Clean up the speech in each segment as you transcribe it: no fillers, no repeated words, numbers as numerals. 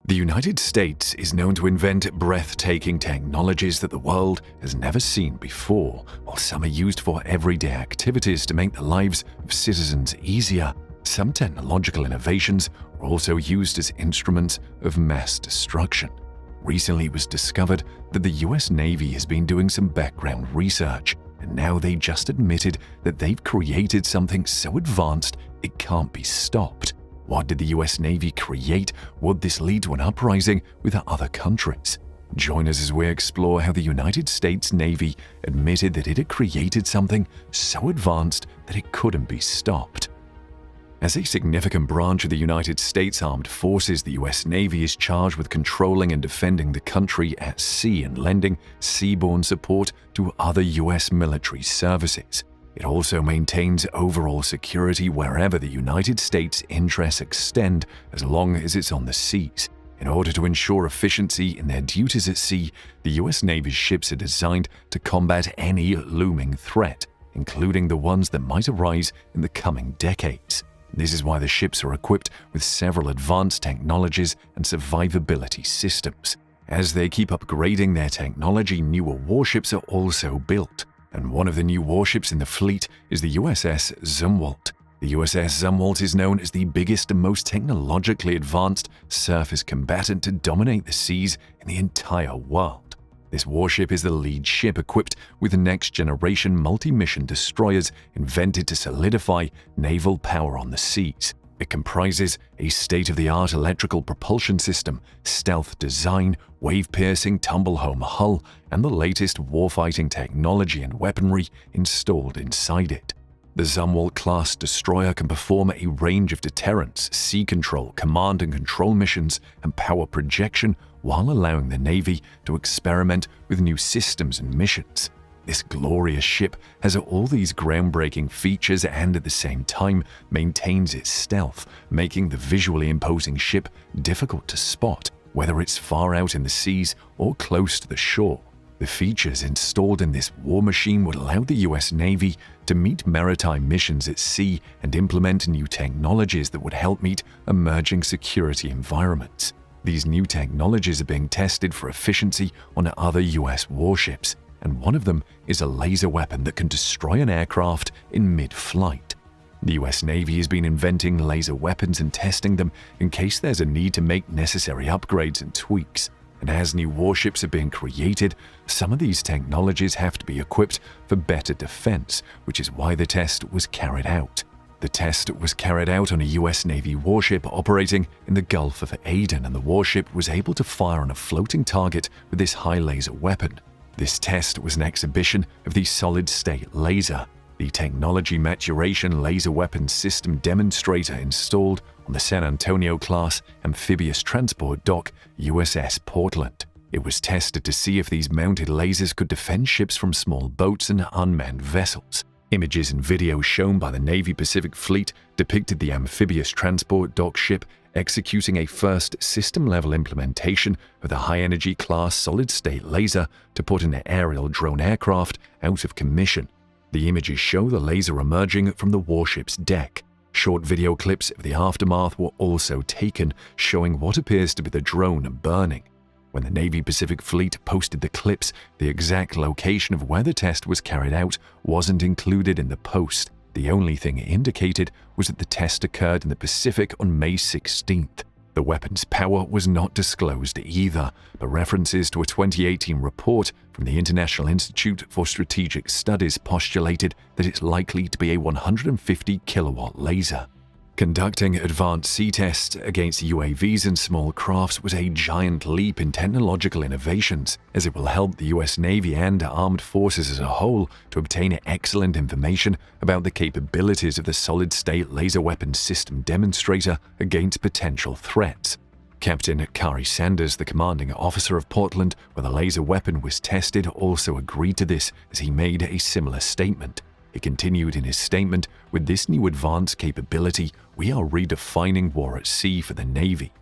The United States is known to invent breathtaking technologies that the world has never seen before. While some are used for everyday activities to make the lives of citizens easier, some technological innovations are also used as instruments of mass destruction. Recently, it was discovered that the US Navy has been doing some background research, and now they just admitted that they've created something so advanced it can't be stopped. What did the US Navy create? Would this lead to an uprising with other countries? Join us as we explore how the United States Navy admitted that it had created something so advanced that it couldn't be stopped. As a significant branch of the United States Armed Forces, the US Navy is charged with controlling and defending the country at sea and lending seaborne support to other US military services. It also maintains overall security wherever the United States' interests extend, as long as it's on the seas. In order to ensure efficiency in their duties at sea, the US Navy's ships are designed to combat any looming threat, including the ones that might arise in the coming decades. This is why the ships are equipped with several advanced technologies and survivability systems. As they keep upgrading their technology, newer warships are also built. And one of the new warships in the fleet is the USS Zumwalt. The USS Zumwalt is known as the biggest and most technologically advanced surface combatant to dominate the seas in the entire world. This warship is the lead ship equipped with next-generation multi-mission destroyers invented to solidify naval power on the seas. It comprises a state-of-the-art electrical propulsion system, stealth design, wave-piercing tumble-home hull, and the latest warfighting technology and weaponry installed inside it. The Zumwalt-class destroyer can perform a range of deterrence, sea control, command and control missions, and power projection while allowing the Navy to experiment with new systems and missions. This glorious ship has all these groundbreaking features and at the same time maintains its stealth, making the visually imposing ship difficult to spot, whether it's far out in the seas or close to the shore. The features installed in this war machine would allow the US Navy to meet maritime missions at sea and implement new technologies that would help meet emerging security environments. These new technologies are being tested for efficiency on other US warships, and one of them is a laser weapon that can destroy an aircraft in mid-flight. The US Navy has been inventing laser weapons and testing them in case there's a need to make necessary upgrades and tweaks. And as new warships are being created, some of these technologies have to be equipped for better defense, which is why the test was carried out. The test was carried out on a US Navy warship operating in the Gulf of Aden, and the warship was able to fire on a floating target with this high laser weapon. This test was an exhibition of the solid-state laser, the technology maturation laser weapons system demonstrator installed on the San Antonio-class amphibious transport dock USS Portland. It was tested to see if these mounted lasers could defend ships from small boats and unmanned vessels. Images and videos shown by the Navy Pacific Fleet depicted the amphibious transport dock ship executing a first system-level implementation of the high-energy class solid-state laser to put an aerial drone aircraft out of commission. The images show the laser emerging from the warship's deck. Short video clips of the aftermath were also taken, showing what appears to be the drone burning. When the Navy Pacific Fleet posted the clips, the exact location of where the test was carried out wasn't included in the post. The only thing it indicated was that the test occurred in the Pacific on May 16th. The weapon's power was not disclosed either, but references to a 2018 report from the International Institute for Strategic Studies postulated that it's likely to be a 150 kilowatt laser. Conducting advanced sea tests against UAVs and small crafts was a giant leap in technological innovations, as it will help the US Navy and armed forces as a whole to obtain excellent information about the capabilities of the solid-state laser weapons system demonstrator against potential threats. Captain Kari Sanders, the commanding officer of Portland, where the laser weapon was tested, also agreed to this as he made a similar statement. He continued in his statement, "With this new advanced capability, we are redefining war at sea for the Navy."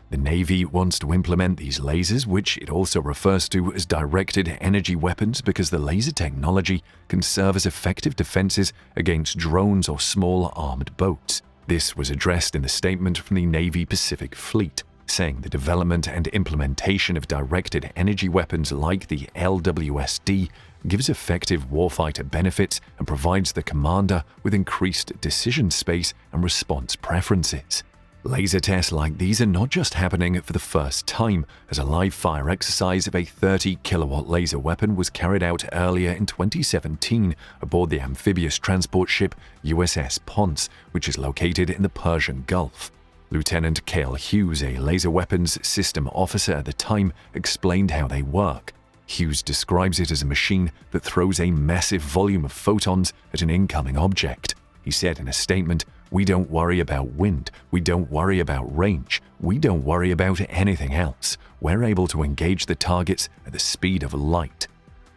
The Navy wants to implement these lasers, which it also refers to as directed energy weapons, because the laser technology can serve as effective defenses against drones or small armed boats. This was addressed in the statement from the Navy Pacific Fleet. saying the development and implementation of directed energy weapons like the LWSD gives effective warfighter benefits and provides the commander with increased decision space and response preferences. Laser tests like these are not just happening for the first time, as a live-fire exercise of a 30-kilowatt laser weapon was carried out earlier in 2017 aboard the amphibious transport ship USS Ponce, which is located in the Persian Gulf. Lieutenant Cale Hughes, a laser weapons system officer at the time, explained how they work. Hughes describes it as a machine that throws a massive volume of photons at an incoming object. He said in a statement, "We don't worry about wind, we don't worry about range, we don't worry about anything else. We're able to engage the targets at the speed of light."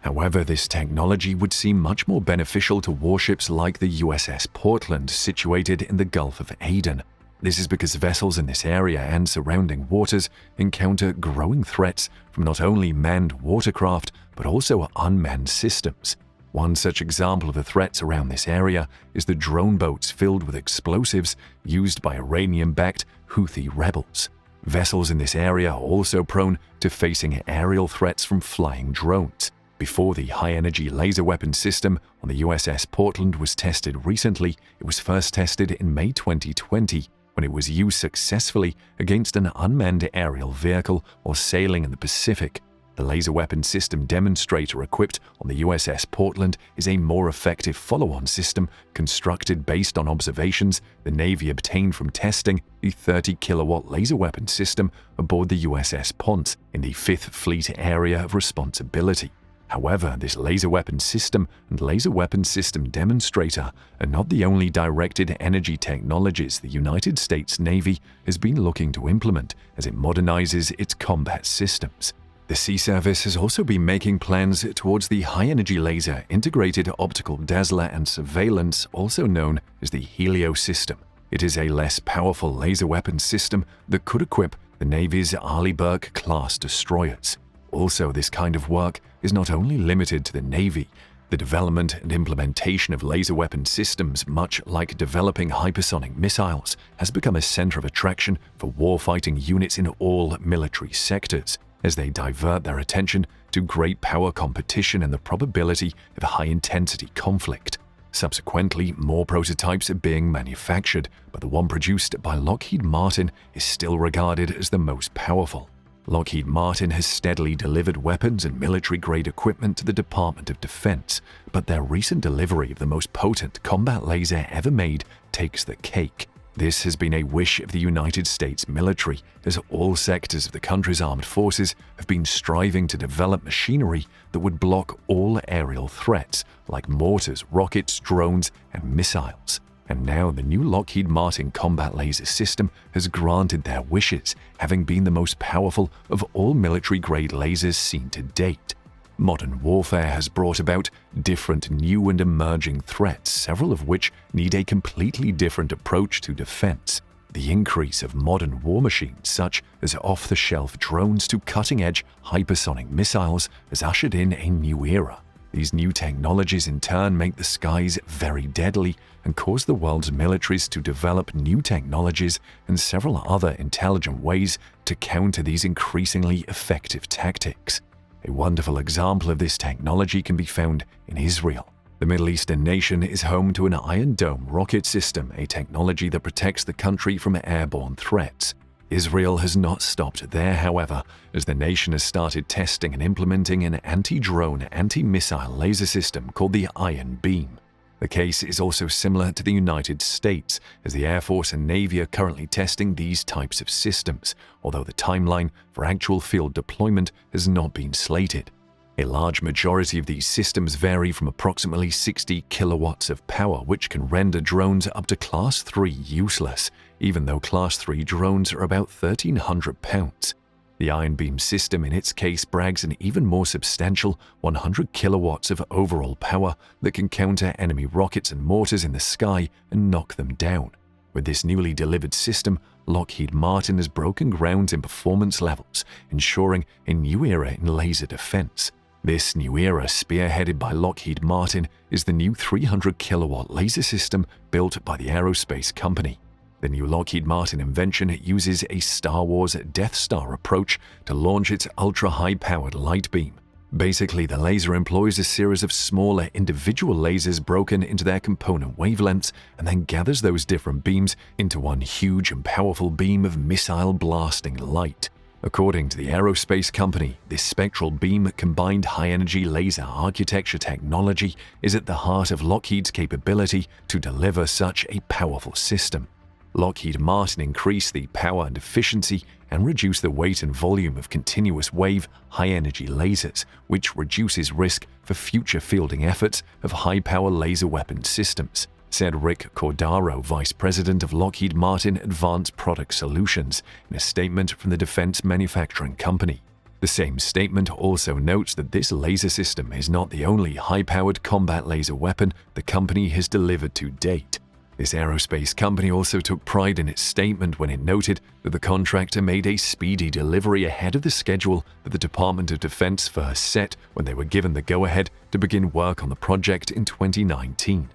However, this technology would seem much more beneficial to warships like the USS Portland, situated in the Gulf of Aden. This is because vessels in this area and surrounding waters encounter growing threats from not only manned watercraft but also unmanned systems. One such example of the threats around this area is the drone boats filled with explosives used by Iranian-backed Houthi rebels. Vessels in this area are also prone to facing aerial threats from flying drones. Before the high-energy laser weapon system on the USS Portland was tested recently, it was first tested in May 2020, when it was used successfully against an unmanned aerial vehicle while sailing in the Pacific. The laser weapon system demonstrator equipped on the USS Portland is a more effective follow-on system constructed based on observations the Navy obtained from testing the 30-kilowatt laser weapon system aboard the USS Ponce in the 5th Fleet Area of Responsibility. However, this laser weapon system and laser weapon system demonstrator are not the only directed energy technologies the United States Navy has been looking to implement as it modernizes its combat systems. The Sea Service has also been making plans towards the high-energy laser integrated optical dazzler and surveillance, also known as the Helio system. It is a less powerful laser weapon system that could equip the Navy's Arleigh Burke-class destroyers. Also, this kind of work is not only limited to the Navy. The development and implementation of laser weapon systems, much like developing hypersonic missiles, has become a center of attraction for warfighting units in all military sectors, as they divert their attention to great power competition and the probability of high-intensity conflict. Subsequently, more prototypes are being manufactured, but the one produced by Lockheed Martin is still regarded as the most powerful. Lockheed Martin has steadily delivered weapons and military-grade equipment to the Department of Defense, but their recent delivery of the most potent combat laser ever made takes the cake. This has been a wish of the United States military, as all sectors of the country's armed forces have been striving to develop machinery that would block all aerial threats, like mortars, rockets, drones, and missiles. And now the new Lockheed Martin combat laser system has granted their wishes, having been the most powerful of all military-grade lasers seen to date. Modern warfare has brought about different new and emerging threats, several of which need a completely different approach to defense. The increase of modern war machines, such as off-the-shelf drones to cutting-edge hypersonic missiles, has ushered in a new era. These new technologies in turn make the skies very deadly and cause the world's militaries to develop new technologies and several other intelligent ways to counter these increasingly effective tactics. A wonderful example of this technology can be found in Israel. The Middle Eastern nation is home to an Iron Dome rocket system, a technology that protects the country from airborne threats. Israel has not stopped there, however, as the nation has started testing and implementing an anti-drone, anti-missile laser system called the Iron Beam. The case is also similar to the United States, as the Air Force and Navy are currently testing these types of systems, although the timeline for actual field deployment has not been slated. A large majority of these systems vary from approximately 60 kilowatts of power, which can render drones up to Class 3 useless, even though Class 3 drones are about 1,300 pounds. The Iron Beam system in its case brags an even more substantial 100 kilowatts of overall power that can counter enemy rockets and mortars in the sky and knock them down. With this newly delivered system, Lockheed Martin has broken ground in performance levels, ensuring a new era in laser defense. This new era, spearheaded by Lockheed Martin, is the new 300 kilowatt laser system built by the aerospace company. The new Lockheed Martin invention uses a Star Wars Death Star approach to launch its ultra-high-powered light beam. Basically, the laser employs a series of smaller individual lasers broken into their component wavelengths and then gathers those different beams into one huge and powerful beam of missile-blasting light. According to the aerospace company, this spectral beam combined high-energy laser architecture technology is at the heart of Lockheed's capability to deliver such a powerful system. Lockheed Martin increased the power and efficiency and reduced the weight and volume of continuous wave high-energy lasers, which reduces risk for future fielding efforts of high-power laser weapon systems, said Rick Cordaro, Vice President of Lockheed Martin Advanced Product Solutions, in a statement from the defense manufacturing company. The same statement also notes that this laser system is not the only high-powered combat laser weapon the company has delivered to date. This aerospace company also took pride in its statement when it noted that the contractor made a speedy delivery ahead of the schedule that the Department of Defense first set when they were given the go-ahead to begin work on the project in 2019.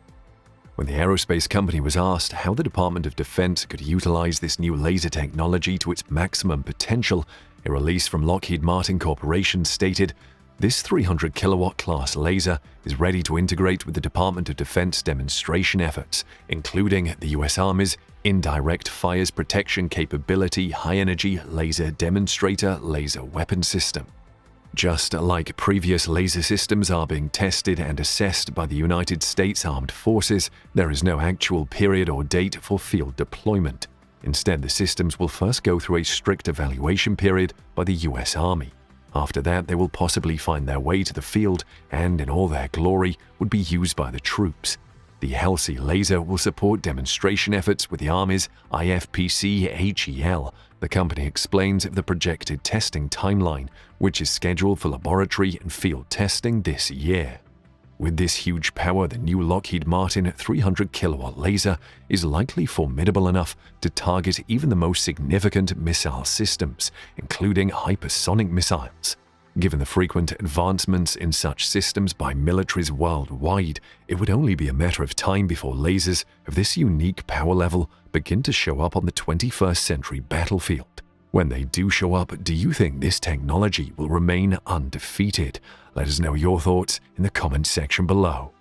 When the aerospace company was asked how the Department of Defense could utilize this new laser technology to its maximum potential, a release from Lockheed Martin Corporation stated, "This 300-kilowatt class laser is ready to integrate with the Department of Defense demonstration efforts, including the U.S. Army's Indirect Fires Protection Capability High-Energy Laser Demonstrator Laser Weapon System." Just like previous laser systems are being tested and assessed by the United States Armed Forces, there is no actual period or date for field deployment. Instead, the systems will first go through a strict evaluation period by the U.S. Army. After that, they will possibly find their way to the field and, in all their glory, would be used by the troops. The HELSI laser will support demonstration efforts with the Army's IFPC-HEL. The company explains of the projected testing timeline, which is scheduled for laboratory and field testing this year. With this huge power, the new Lockheed Martin 300-kilowatt laser is likely formidable enough to target even the most significant missile systems, including hypersonic missiles. Given the frequent advancements in such systems by militaries worldwide, it would only be a matter of time before lasers of this unique power level begin to show up on the 21st century battlefield. When they do show up, do you think this technology will remain undefeated? Let us know your thoughts in the comments section below.